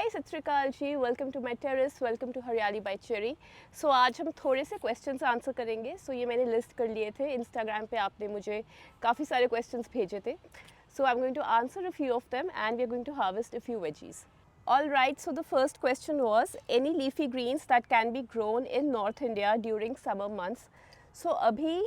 Hi Sat Shri Akal ji, welcome to my terrace, welcome to Hariyali by Cherry. So आज हम थोड़े से क्वेश्चंस आंसर करेंगे। सो ये मैंने लिस्ट कर लिए थे, इंस्टाग्राम पे आपने मुझे काफ़ी सारे क्वेश्चंस भेजे थे। So I am going to answer a few of them and we are going to harvest a few veggies. All right, so the first question was any leafy greens that can be grown in North India during summer months. So अभी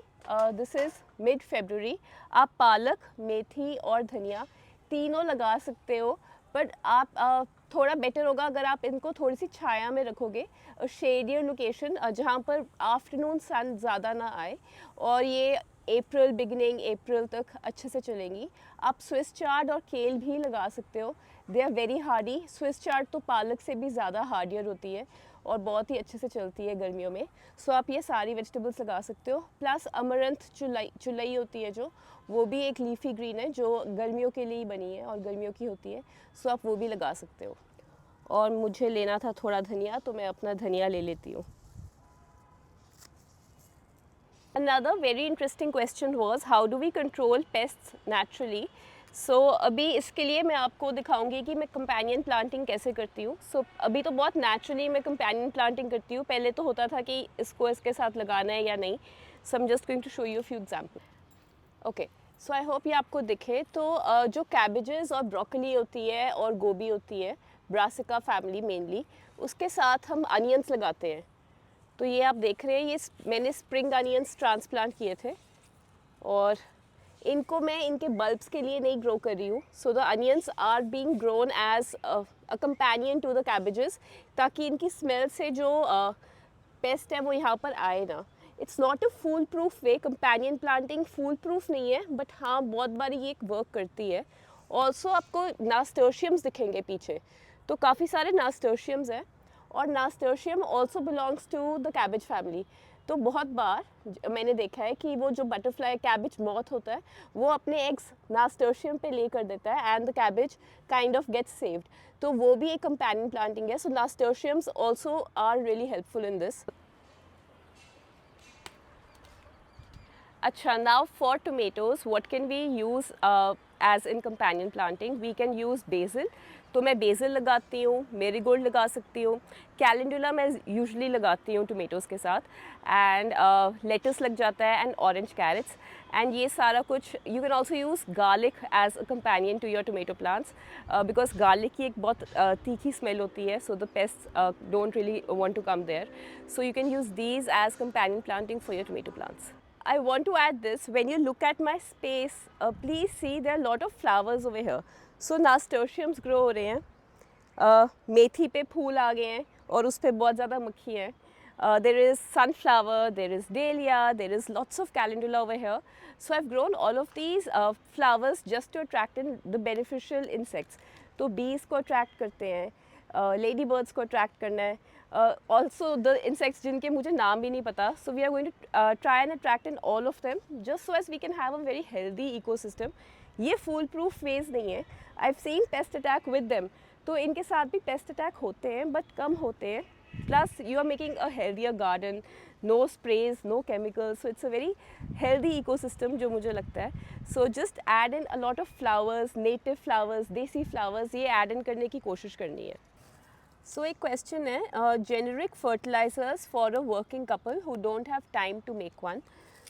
this is mid February, आप पालक, मेथी और धनिया तीनों लगा सकते हो, but आप थोड़ा बेटर होगा अगर आप इनको थोड़ी सी छाया में रखोगे, शेडियर लोकेशन जहाँ पर आफ्टरनून सन ज़्यादा ना आए, और ये अप्रैल बिगिनिंग अप्रैल तक अच्छे से चलेंगी। आप स्विस चार्ड और केल भी लगा सकते हो, they are very hardy. Swiss chard तो पालक से भी ज़्यादा हार्डियर होती है और बहुत ही अच्छे से चलती है गर्मियों में। सो आप ये सारी वेजिटेबल्स लगा सकते हो। प्लस अमरंथ चुलई होती है जो, वो भी एक लीफी ग्रीन है जो गर्मियों के लिए बनी है और गर्मियों की होती है। सो आप वो भी लगा सकते हो। और मुझे लेना था थोड़ा धनिया, तो मैं अपना धनिया ले लेती हूँ। Another very interesting question was how do we control pests naturally? So अभी इसके लिए मैं आपको दिखाऊंगी कि मैं कंपेनियन प्लांटिंग कैसे करती हूँ। So अभी तो बहुत नेचुरली मैं कंपेनियन प्लांटिंग करती हूँ। पहले तो होता था कि इसको इसके साथ लगाना है या नहीं। So I'm just going to show you a few examples. Okay, so I hope ये आपको दिखे। तो जो कैबेजेस और ब्रोकली होती है और गोभी होती है, ब्रासिका फैमिली मेनली, उसके साथ हम अनियंस लगाते हैं। तो ये आप देख रहे हैं, ये मैंने स्प्रिंग अनियंस ट्रांसप्लांट किए थे और इनको मैं इनके बल्ब्स के लिए नहीं ग्रो कर रही हूँ। So the onions are being grown as a companion to the cabbages, ताकि इनकी स्मेल से जो पेस्ट है वो यहाँ पर आए ना। It's not a foolproof way, companion planting foolproof नहीं है, बट हाँ बहुत बार ये एक वर्क करती है। ऑल्सो आपको नास्टर्शियम्स दिखेंगे पीछे, तो काफ़ी सारे नास्टर्शियम्स हैं, और nasturtium also belongs to the cabbage family. तो बहुत बार मैंने देखा है कि वो जो बटरफ्लाई कैबेज मॉथ होता है वो अपने एग्स नास्टर्शियम पे ले कर देता है and the cabbage kind of gets saved. तो वो भी एक कंपेनियन प्लांटिंग है। So nasturtiums also are really helpful in this. अच्छा, now for tomatoes, what can we use as in companion planting? We can use basil. तो मैं BECIL लगाती हूँ, मेरीगोल्ड लगा सकती हूँ, कैलेंडुला मैं यूजुअली लगाती हूँ टोमेटोज़ के साथ, एंड लेटस लग जाता है, एंड ऑरेंज कैरेट्स, एंड ये सारा कुछ। You can also use garlic as a companion to your tomato plants, because garlic की एक बहुत तीखी स्मेल होती है, so the pest don't really want to come there. So you can use these as companion planting for your tomato plants. I want to add this, when you look at my space, please see there are a lot of flowers over here. So nasturtiums grow हो रहे हैं, मेथी पे फूल आ गए हैं और उस पर बहुत ज़्यादा मक्खी है। There is sunflower, there is dahlia, there is lots of calendula over here. So I've grown all of these flowers just to attract in the beneficial insects. तो bees को attract करते हैं, लेडी बर्ड्स को attract करना है, also the insects जिनके मुझे नाम भी नहीं पता। So we are going to try and attract in all of them just so as we can have a very healthy ecosystem. ये फूल प्रूफ वेज नहीं है, I have seen pest attack with them. तो इनके साथ भी paste attack होते हैं but कम होते हैं। Plus you are making a healthier garden, no sprays, no chemicals, so it's a very healthy ecosystem जो मुझे लगता है। So just add in a lot of flowers, native flowers, desi flowers, ये ऐड इन करने की कोशिश करनी है। सो एक क्वेश्चन है, generic fertilisers for a working couple who don't have time to make one.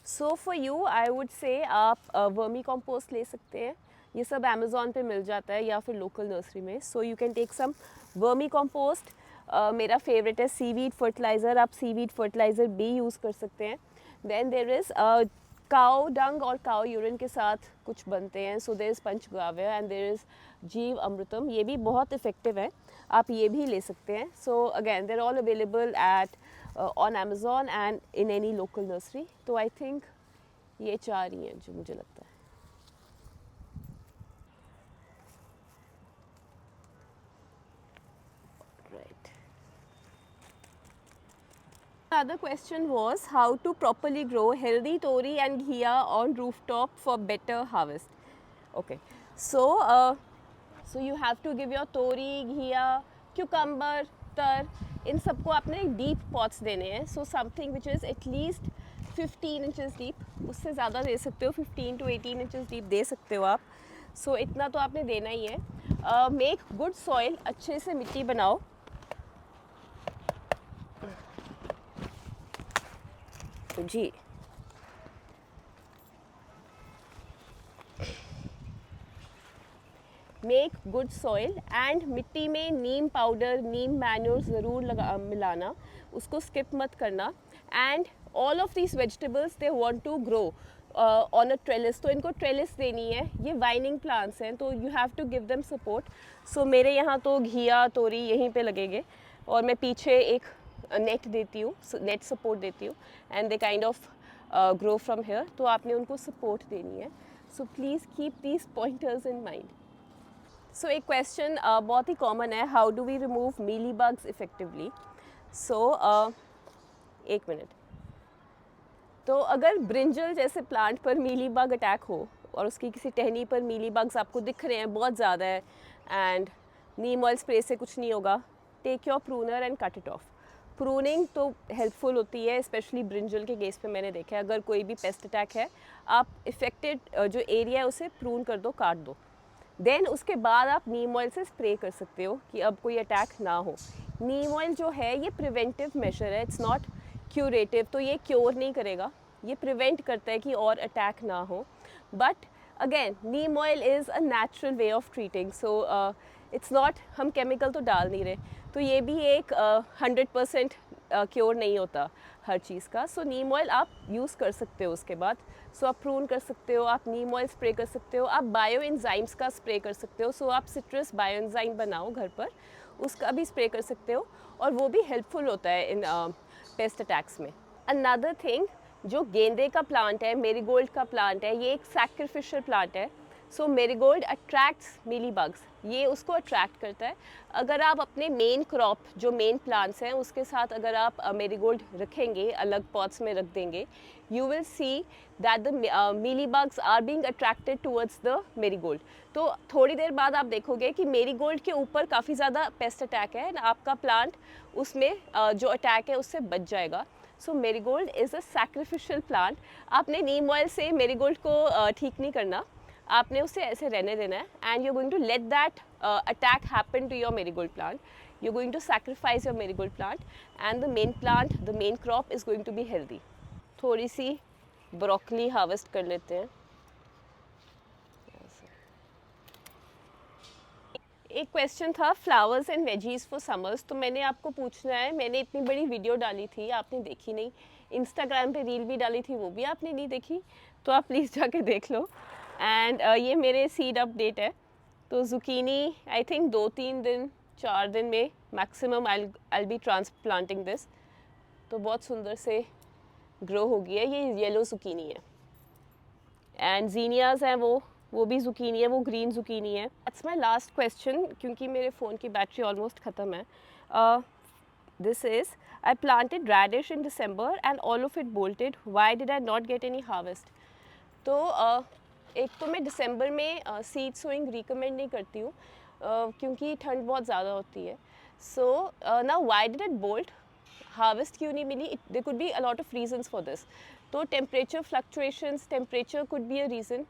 So for you I would say आप vermi compost ले सकते हैं, ये सब अमेज़ॉन पे मिल जाता है या फिर लोकल नर्सरी में। So you can take some vermicompost. मेरा फेवरेट है सीवीड फर्टिलाइज़र, आप सीवीड फर्टिलाइज़र भी यूज़ कर सकते हैं। Then there is cow dung और काउ यूरिन के साथ कुछ बनते हैं, so there is panchagavya and there is jeev amritam, ये भी बहुत इफ़ेक्टिव है, आप ये भी ले सकते हैं। So again there all available at on Amazon and in any local nursery. तो आई थिंक ये चार ही हैं जो मुझे लगता है। Right. Another question was how to properly grow healthy tori and ghia on rooftop for better harvest. Okay, so you have to give your tori, ghia, cucumber, tar, इन सबको आपने डीप पॉट्स देने हैं। So something which is at least 15 inches deep, उससे ज़्यादा दे सकते हो, 15 to 18 inches deep दे सकते हो आप। सो इतना तो आपने देना ही है। मेक गुड सॉइल, अच्छे से मिट्टी बनाओ। जी, मेक गुड सॉइल एंड मिट्टी में नीम पाउडर, नीम मैन्योर ज़रूर मिलाना, उसको स्किप मत करना। And all of these vegetables they want to grow on a trellis, तो इनको ट्रेलिस देनी है। ये वाइनिंग प्लांट्स हैं तो you have to give them support. So मेरे यहाँ तो घिया तोरी यहीं पे लगेंगे और मैं पीछे एक नेट देती हूँ, नेट सपोर्ट देती हूँ, and they kind of grow from here. तो आपने उनको सपोर्ट देनी है। So please keep these pointers in mind. So एक क्वेश्चन बहुत ही कॉमन है, how do we remove mealy bugs effectively. So एक मिनट। तो अगर ब्रिंजल जैसे प्लांट पर मीली बग अटैक हो और उसकी किसी टहनी पर मीली बग्स आपको दिख रहे हैं बहुत ज़्यादा है, एंड नीम ऑयल स्प्रे से कुछ नहीं होगा, take your pruner and cut it off. Pruning तो हेल्पफुल होती है, स्पेशली ब्रिंजल के केस पे मैंने देखा है। अगर कोई भी पेस्ट अटैक है, आप इफेक्टेड जो एरिया है उसे प्रून कर दो, काट दो। देन उसके बाद आप नीम ऑयल से स्प्रे कर सकते हो कि अब कोई अटैक ना हो। नीम ऑयल जो है ये प्रिवेंटिव मेजर है, इट्स नॉट क्यूरेटिव, तो ये क्योर नहीं करेगा, ये प्रिवेंट करता है कि और अटैक ना हो। But again Neem oil is a natural way of treating, so it's not, हम केमिकल तो डाल नहीं रहे, तो ये भी एक 100% क्योर नहीं होता हर चीज़ का। सो नीम ऑयल आप यूज़ कर सकते हो उसके बाद। सो आप प्रून कर सकते हो, आप नीम ऑयल स्प्रे कर सकते हो, आप बायो एंजाइम्स का स्प्रे कर सकते हो। सो आप सिट्रस बायो एंजाइम बनाओ घर पर, उसका भी स्प्रे कर सकते हो, और वो भी हेल्पफुल होता है इन पेस्ट अटैक्स में। अनदर थिंग, जो गेंदे का प्लांट है, मेरीगोल्ड का प्लांट है, ये एक सैक्रिफिशियल प्लांट है। सो मेरीगोल्ड अट्रैक्ट्स मीली बग्स, ये उसको अट्रैक्ट करता है। अगर आप अपने मेन क्रॉप जो मेन प्लांट्स हैं उसके साथ अगर आप मेरीगोल्ड रखेंगे, अलग पॉट्स में रख देंगे, you will see that the mealybugs are being attracted towards the marigold. तो थोड़ी देर बाद आप देखोगे कि मेरीगोल्ड के ऊपर काफ़ी ज़्यादा पेस्ट अटैक है, आपका प्लांट उसमें जो अटैक है उससे बच जाएगा। So marigold is a sacrificial plant. आपने नीम ऑयल से मेरीगोल्ड को ठीक नहीं करना, आपने उसे ऐसे रहने देना है, and you going to let that attack happen to your marigold plant. You going to sacrifice your marigold plant, and the main plant, the main crop is going to be healthy. थोड़ी सी broccoli harvest कर लेते हैं। एक question था flowers and veggies for summers, तो मैंने आपको पूछना है, मैंने इतनी बड़ी वीडियो डाली थी, आपने देखी नहीं, इंस्टाग्राम पे रील भी डाली थी, वो भी आपने नहीं देखी, तो आप प्लीज़ जाके देख लो। एंड ये मेरे सीड अपडेट है। तो जुकीनी आई थिंक 2-3 दिन 4 दिन में maximum I be transplanting this. तो बहुत सुंदर से ग्रो हो गई है, ये येलो जुकीनी है। एंड जीनियाज हैं वो भी जुकीनी है, वो ग्रीन जुकीनी है। दैट्स माई लास्ट क्वेश्चन, क्योंकि मेरे फ़ोन की बैटरी ऑलमोस्ट ख़त्म है। This is, I planted radish in December and all of it bolted, why did I not get any harvest. तो एक तो मैं दिसंबर में सीड सोइंग रिकमेंड नहीं करती हूँ, क्योंकि ठंड बहुत ज़्यादा होती है। So now why did it bolt, harvest क्यों नहीं मिली, there could be a lot of reasons for this. तो temperature fluctuations, temperature could be a reason,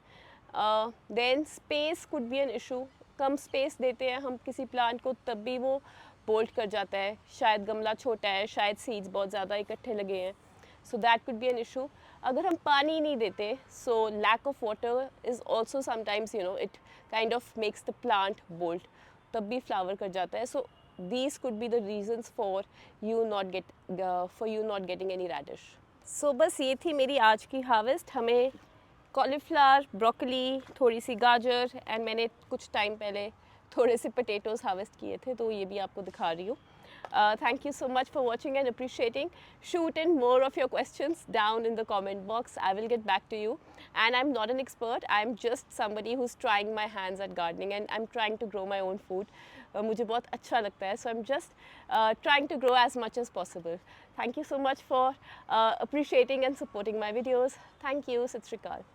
then space could be an issue. कम स्पेस देते हैं हम किसी प्लांट को तब भी वो बोल्ट कर जाता है, शायद गमला छोटा है, शायद सीड्स बहुत ज़्यादा इकट्ठे लगे हैं, so that could be an issue. अगर हम पानी नहीं देते, so lack of water is also sometimes it kind of makes the plant bolt, तब भी फ्लावर कर जाता है। सो these could be the reasons for you not getting any radish. So बस ये थी मेरी आज की हार्वेस्ट। हमें कॉलीफ्लावर, ब्रोकली, थोड़ी सी गाजर, एंड मैंने कुछ टाइम पहले थोड़े से पोटैटोज़ हार्वेस्ट किए थे, तो ये भी आपको दिखा रही हूँ। Thank you so much for watching and appreciating. Shoot in more of your questions down in the comment box. I will get back to you. And I'm not an expert. I'm just somebody who's trying my hands at gardening, and I'm trying to grow my own food. मुझे बहुत अच्छा लगता है, so I'm just trying to grow as much as possible. Thank you so much for appreciating and supporting my videos. Thank you. Sat Sri Akal.